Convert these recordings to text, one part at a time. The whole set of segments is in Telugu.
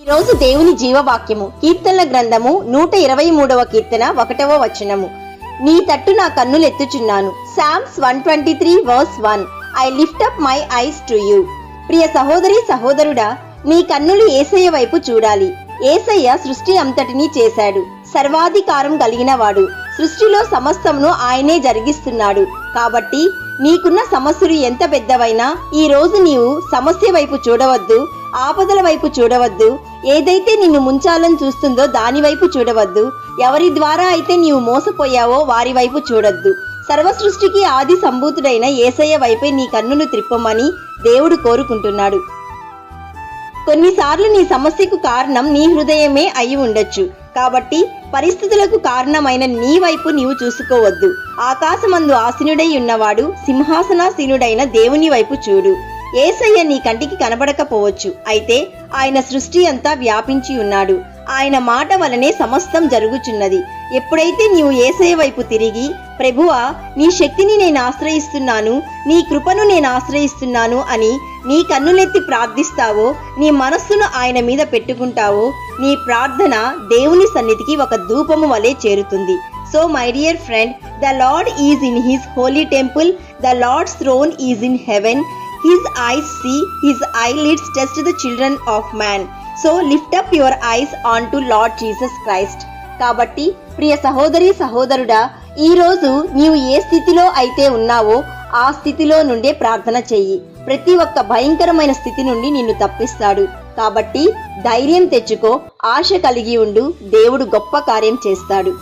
ఈరోజు దేవుని జీవవాక్యము కీర్తనల గ్రంథము 123వ కీర్తన 1వ వచనము. నీ తట్టు నా కన్నులెత్తుచున్నాను. Psalms 123:1. I lift up my eyes to you. ప్రియ సహోదరి సహోదరుడా, నీ కన్నులు యేసయ్య వైపు చూడాలి. యేసయ్య సృష్టి అంతటినీ చేశాడు. సర్వాధికారం కలిగిన వాడు. సృష్టిలో సమస్తమును ఆయనే జరిగిస్తున్నాడు. కాబట్టి నీకున్న సమస్యలు ఎంత పెద్దవైనా ఈ రోజు నీవు సమస్య వైపు చూడవద్దు, ఆపదల వైపు చూడవద్దు. ఏదైతే నిన్ను ముంచాలని చూస్తుందో దాని వైపు చూడవద్దు. ఎవరి ద్వారా అయితే నీవు మోసపోయావో వారి వైపు చూడొద్దు. సర్వ సృష్టికి ఆది సంభూతుడైన యేసయ్య వైపే నీ కన్నులు త్రిప్పమని దేవుడు కోరుకుంటున్నాడు. కొన్నిసార్లు నీ సమస్యకు కారణం నీ హృదయమే అయి ఉండొచ్చు. కాబట్టి పరిస్థితులకు కారణమైన నీ వైపు నీవు చూసుకోవద్దు. ఆకాశమందు ఆసీనుడై ఉన్నవాడు సింహాసనాసీనుడైన దేవుని వైపు చూడు. యేసయ్య నీ కంటికి కనబడకపోవచ్చు, అయితే ఆయన సృష్టి అంతా వ్యాపించి ఉన్నాడు. ఆయన మాట వలనే సమస్తం జరుగుచున్నది. ఎప్పుడైతే నీవు యేసయ్య వైపు తిరిగి, ప్రభువా నీ శక్తిని నేను ఆశ్రయిస్తున్నాను, నీ కృపను నేను ఆశ్రయిస్తున్నాను అని నీ కన్నులెత్తి ప్రార్థిస్తావో, నీ మనస్సును ఆయన మీద పెట్టుకుంటావో, నీ ప్రార్థన దేవుని సన్నిధికి ఒక ధూపము వలె చేరుతుంది. So my dear friend, the Lord is in his holy temple, the Lord's throne is in heaven. His eyes see, his eyelids test the children of man. So lift up your eyes onto Lord Jesus Christ. కాబట్టి ప్రియ సహోదరి సహోదరుడా, ఈరోజు నీవు ఏ స్థితిలో అయితే ఉన్నావో ఆ స్థితిలో నుండే ప్రార్థన చెయ్యి. ప్రతి ఒక్క భయంకరమైన స్థితి నుండి నిన్ను తప్పిస్తాడు. కాబట్టి ధైర్యం తెచ్చుకో, ఆశ కలిగి ఉండు. దేవుడు గొప్ప కార్యం చేస్తాడు.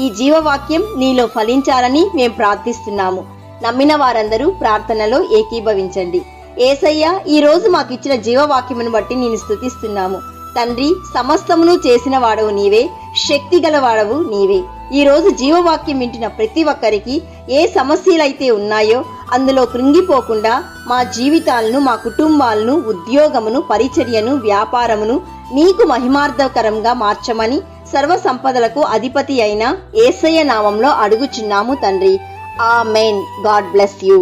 ఈ జీవవాక్యం నీలో ఫలించాలని మేము ప్రార్థిస్తున్నాము. నమ్మిన వారందరూ ప్రార్థనలో ఏకీభవించండి. యేసయ్య, ఈ రోజు మాకిచ్చిన జీవవాక్యమును బట్టి నేను స్తుతిస్తున్నాము. తండ్రి, సమస్తమును చేసిన వాడవు నీవే, శక్తి గలవాడవు నీవే. ఈ రోజు జీవవాక్యం వింటున్న ప్రతి ఒక్కరికి ఏ సమస్యలైతే ఉన్నాయో అందులో కృంగిపోకుండా మా జీవితాలను, మా కుటుంబాలను, ఉద్యోగమును, పరిచర్యను, వ్యాపారమును నీకు మహిమార్థకరంగా మార్చమని సర్వ సంపదలకు అధిపతి అయిన యేసయ్య నామంలో అడుగుచున్నాము తండ్రి. ఆమేన్. God bless you.